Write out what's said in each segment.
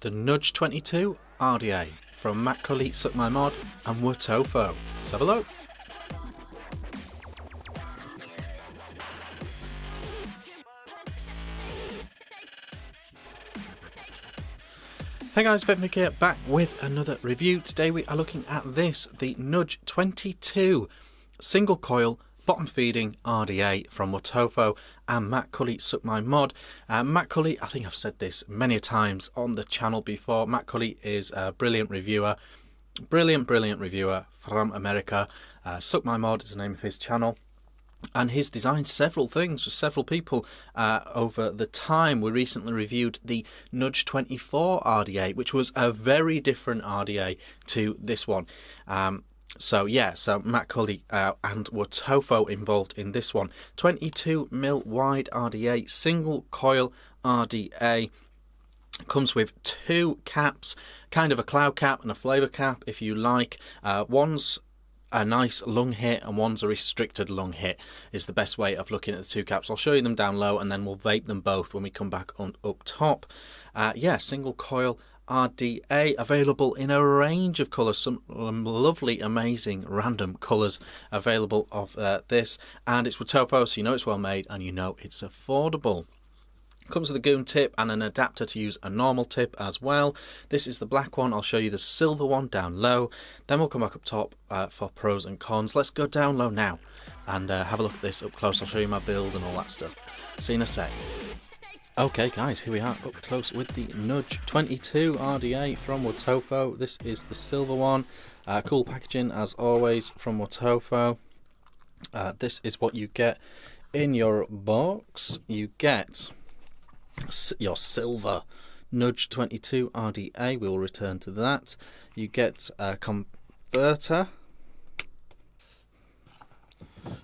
the Nudge 22 RDA from Matt Cully, Suck My Mod and Wotofo. Let's have a look. Hey guys, Vivek here, back with another review. Today we are looking at this, the Nudge 22 single coil bottom feeding RDA from Wotofo and Matt Cully, Suck My Mod. Matt Cully, I think I've said this many times on the channel before, Matt Cully is a brilliant reviewer, brilliant reviewer from America. Suck My Mod is the name of his channel. And he's designed several things for several people over the time. We recently reviewed the Nudge 24 RDA, which was a very different RDA to this one. So Matt Cully and Wotofo involved in this one. 22mm wide RDA, single coil RDA. Comes with two caps, kind of a cloud cap and a flavour cap if you like. One's a nice lung hit and one's a restricted lung hit is the best way of looking at the two caps. I'll show you them down low and then we'll vape them both when we come back on up top. Single coil RDA available in a range of colours, some lovely amazing random colours available of this, and it's Wotofo, so you know it's well made and you know it's affordable. Comes with a goon tip and an adapter to use a normal tip as well. This is the black one. I'll show you the silver one down low. Then we'll come back up top for pros and cons. Let's go down low now and have a look at this up close. I'll show you my build and all that stuff. See you in a sec. Okay guys, here we are up close with the Nudge 22 RDA from Wotofo. This is the silver one. Cool packaging as always from Wotofo. This is what you get in your box. You get your silver Nudge 22 RDA. We will return to that. You get a converter.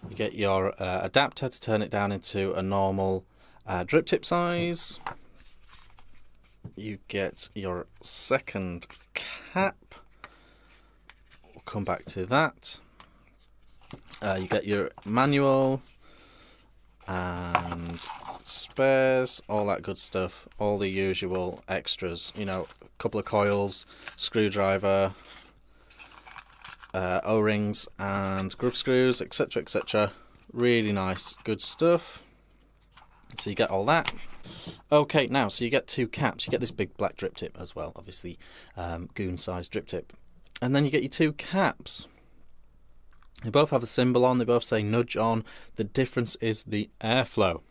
You get your adapter to turn it down into a normal drip tip size. You get your second cap. We'll come back to that. You get your manual and spares, all that good stuff, all the usual extras, you know, a couple of coils, screwdriver, O-rings and grub screws, etc. Really nice, good stuff. So you get all that. Okay, now, so you get two caps. You get this big black drip tip as well, obviously, goon size drip tip. And then you get your two caps. They both have a symbol on, they both say Nudge on. The difference is the airflow.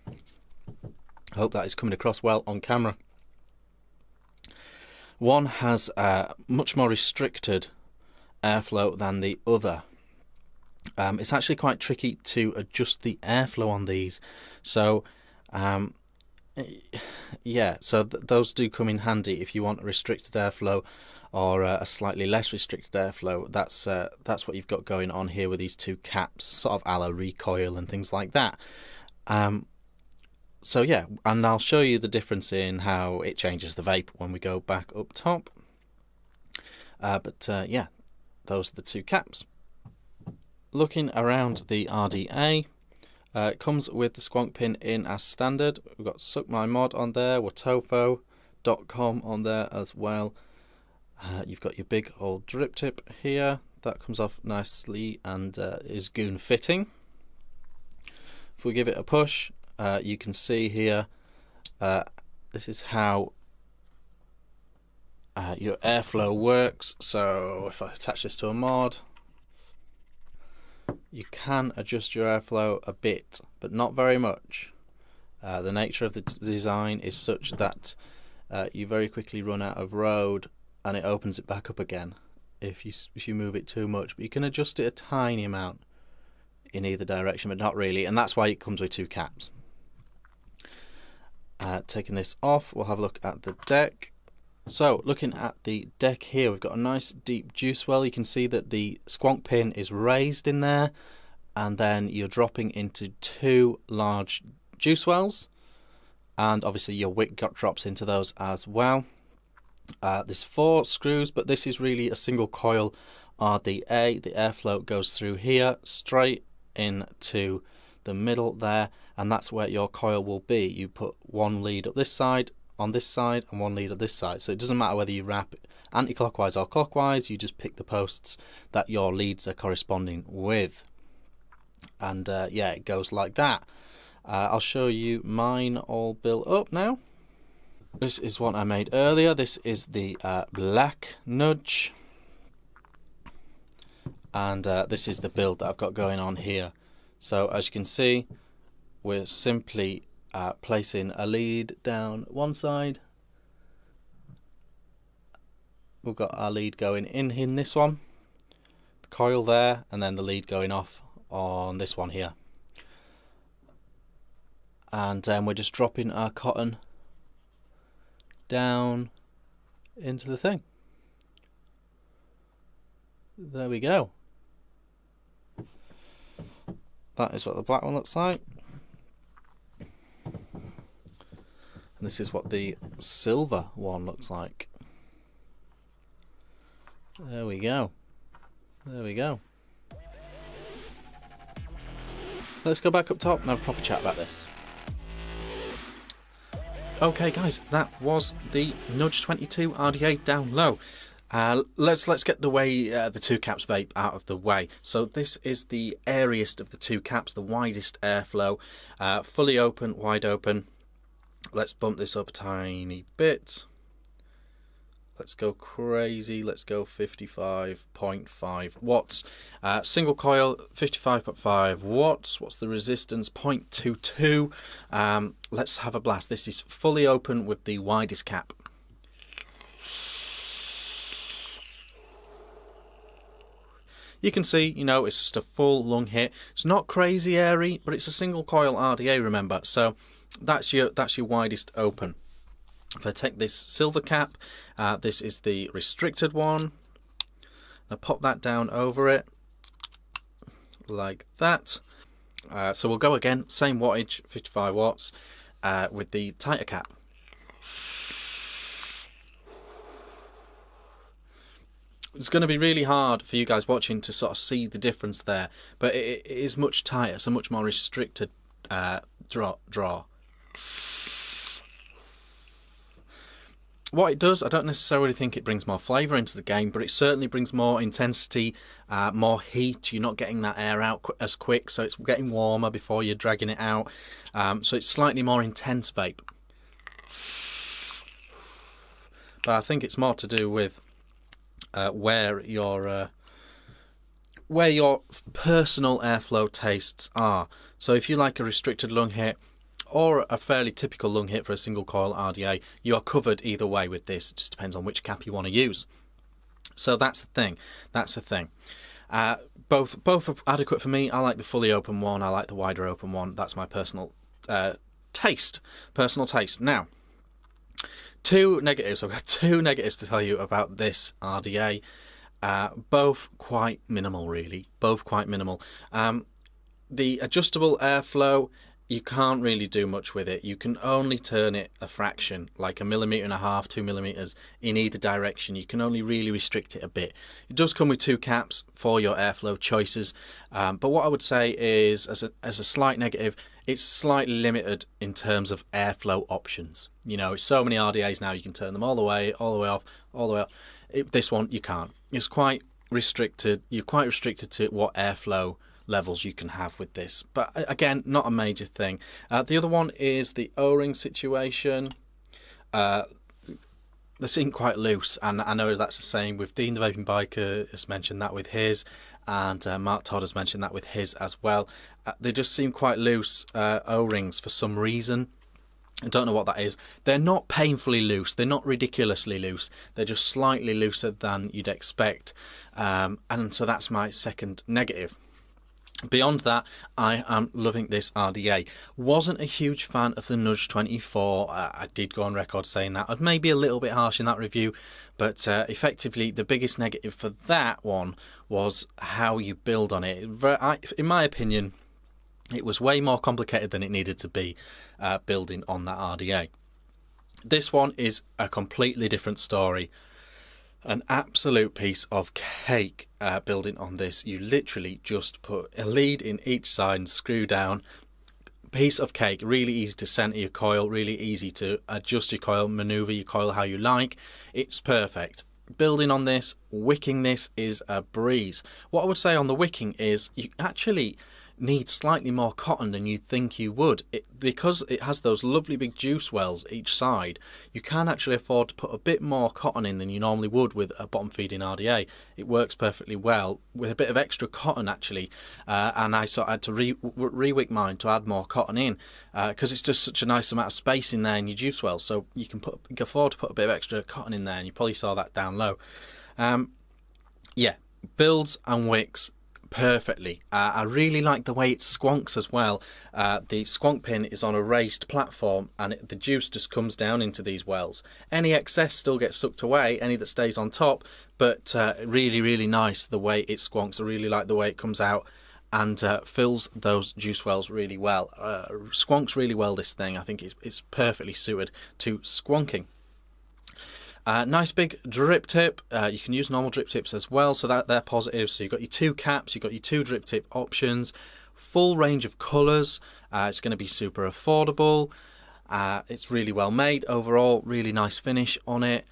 I hope that is coming across well on camera. One has a much more restricted airflow than the other. It's actually quite tricky to adjust the airflow on these. So, those do come in handy if you want a restricted airflow or a slightly less restricted airflow. That's what you've got going on here with these two caps, sort of a la recoil and things like that. So yeah, and I'll show you the difference in how it changes the vape when we go back up top. Yeah, those are the two caps. Looking around the RDA, it comes with the squonk pin in as standard. We've got Suck My Mod on there, Wotofo.com on there as well. You've got your big old drip tip here. That comes off nicely and is goon fitting. If we give it a push, you can see here, this is how your airflow works. So if I attach this to a mod, you can adjust your airflow a bit, but not very much. The nature of the design is such that you very quickly run out of road and it opens it back up again if you move it too much. But you can adjust it a tiny amount in either direction, but not really, and that's why it comes with two caps. Taking this off, we'll have a look at the deck. So looking at the deck here, we've got a nice deep juice well. You can see that the squonk pin is raised in there, and then you're dropping into two large juice wells, and obviously your wick drops into those as well. There's 4 screws, but this is really a single coil RDA. The airflow goes through here straight into the middle there, and that's where your coil will be. You put one lead up this side, on this side and one lead on this side. So it doesn't matter whether you wrap anti-clockwise or clockwise, you just pick the posts that your leads are corresponding with. And yeah, it goes like that. I'll show you mine all built up now. This is what I made earlier. This is the black nudge. And this is the build that I've got going on here. So as you can see, we're simply placing a lead down one side. We've got our lead going in this one, the coil there, and then the lead going off on this one here. And then we're just dropping our cotton down into the thing. There we go. That is what the black one looks like. And this is what the silver one looks like. There we go. There we go. Let's go back up top and have a proper chat about this. Okay guys, that was the Nudge 22 RDA down low. Let's get the two caps vape out of the way. So this is the airiest of the two caps, the widest airflow, fully open, wide open. Let's bump this up a tiny bit. Let's go crazy. Let's go 55.5 watts. Single coil, 55.5 watts. What's the resistance? 0.22. Let's have a blast. This is fully open with the widest cap. You can see, you know, it's just a full lung hit. It's not crazy airy, but it's a single coil RDA, remember. So that's your widest open. If I take this silver cap, this is the restricted one. I'll pop that down over it like that. So we'll go again, same wattage, 55 watts, with the tighter cap. It's going to be really hard for you guys watching to sort of see the difference there, but it is much tighter, so much more restricted draw. What it does, I don't necessarily think it brings more flavour into the game, but it certainly brings more intensity, more heat. You're not getting that air out as quick, so it's getting warmer before you're dragging it out. So it's slightly more intense vape. But I think it's more to do with where your personal airflow tastes are. So if you like a restricted lung hit, or a fairly typical lung hit for a single coil RDA, you are covered either way with this. It just depends on which cap you want to use. So that's the thing. That's the thing. Both are adequate for me. I like the fully open one. I like the wider open one. That's my personal taste. Personal taste. Now, two negatives. I've got two negatives to tell you about this RDA. Both quite minimal, really. Both quite minimal. The adjustable airflow, you can't really do much with it. You can only turn it a fraction, like 1.5 millimeters, 2 millimeters in either direction. You can only really restrict it a bit. It does come with two caps for your airflow choices, but what I would say is, as a slight negative, it's slightly limited in terms of airflow options. You know, so many RDAs now, you can turn them all the way off, all the way up. This one you can't. It's quite restricted. You're quite restricted to what airflow levels you can have with this, but again, not a major thing. The other one is the O-ring situation. They seem quite loose, and I know that's the same with Dean the Vaping Biker has mentioned that with his, and Mark Todd has mentioned that with his as well. They just seem quite loose O-rings for some reason. I don't know what that is. They're not painfully loose. They're not ridiculously loose. They're just slightly looser than you'd expect, and so that's my second negative. Beyond that, I am loving this RDA. Wasn't a huge fan of the Nudge 24. I did go on record saying that. I'd maybe a little bit harsh in that review, but effectively the biggest negative for that one was how you build on it. In my opinion, it was way more complicated than it needed to be building on that RDA. This one is a completely different story. An absolute piece of cake building on this. You literally just put a lead in each side and screw down, piece of cake. Really easy to center your coil, really easy to adjust your coil, maneuver your coil how you like. It's perfect. Building on this, wicking this is a breeze. What I would say on the wicking is you actually need slightly more cotton than you think you would. Because it has those lovely big juice wells each side, you can actually afford to put a bit more cotton in than you normally would with a bottom feeding RDA. It works perfectly well with a bit of extra cotton actually, and I sort of had to re-wick mine to add more cotton in because it's just such a nice amount of space in there in your juice wells, so you can afford to put a bit of extra cotton in there, and you probably saw that down low. Yeah, builds and wicks perfectly. I really like the way it squonks as well. The squonk pin is on a raised platform, and the juice just comes down into these wells. Any excess still gets sucked away, any that stays on top, but really nice the way it squonks. I really like the way it comes out and fills those juice wells really well. Squonks really well, this thing. I think it's perfectly suited to squonking. Nice big drip tip. You can use normal drip tips as well, so that they're positive. So you've got your 2 caps, you've got your 2 drip tip options, full range of colours. It's going to be super affordable. It's really well made overall, really nice finish on it.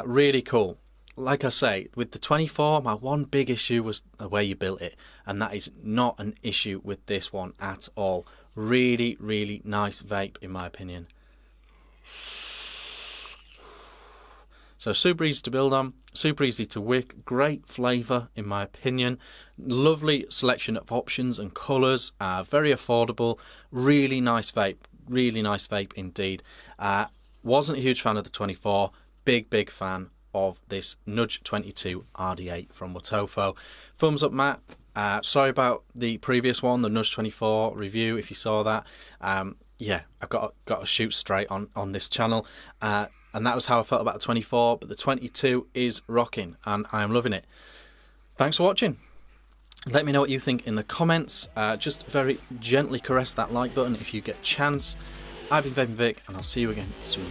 Really cool. Like I say, with the 24, my one big issue was the way you built it, and that is not an issue with this one at all. Really nice vape in my opinion. So super easy to build on, super easy to wick, great flavour in my opinion, lovely selection of options and colours, very affordable, really nice vape indeed. Wasn't a huge fan of the 24, big fan of this Nudge 22 RD8 from Wotofo. Thumbs up Matt, sorry about the previous one, the Nudge 24 review, if you saw that. Yeah, I've got to shoot straight on this channel. And that was how I felt about the 24, but the 22 is rocking, and I am loving it. Thanks for watching. Let me know what you think in the comments. Just very gently caress that like button if you get a chance. I've been Vaping Vic, and I'll see you again soon.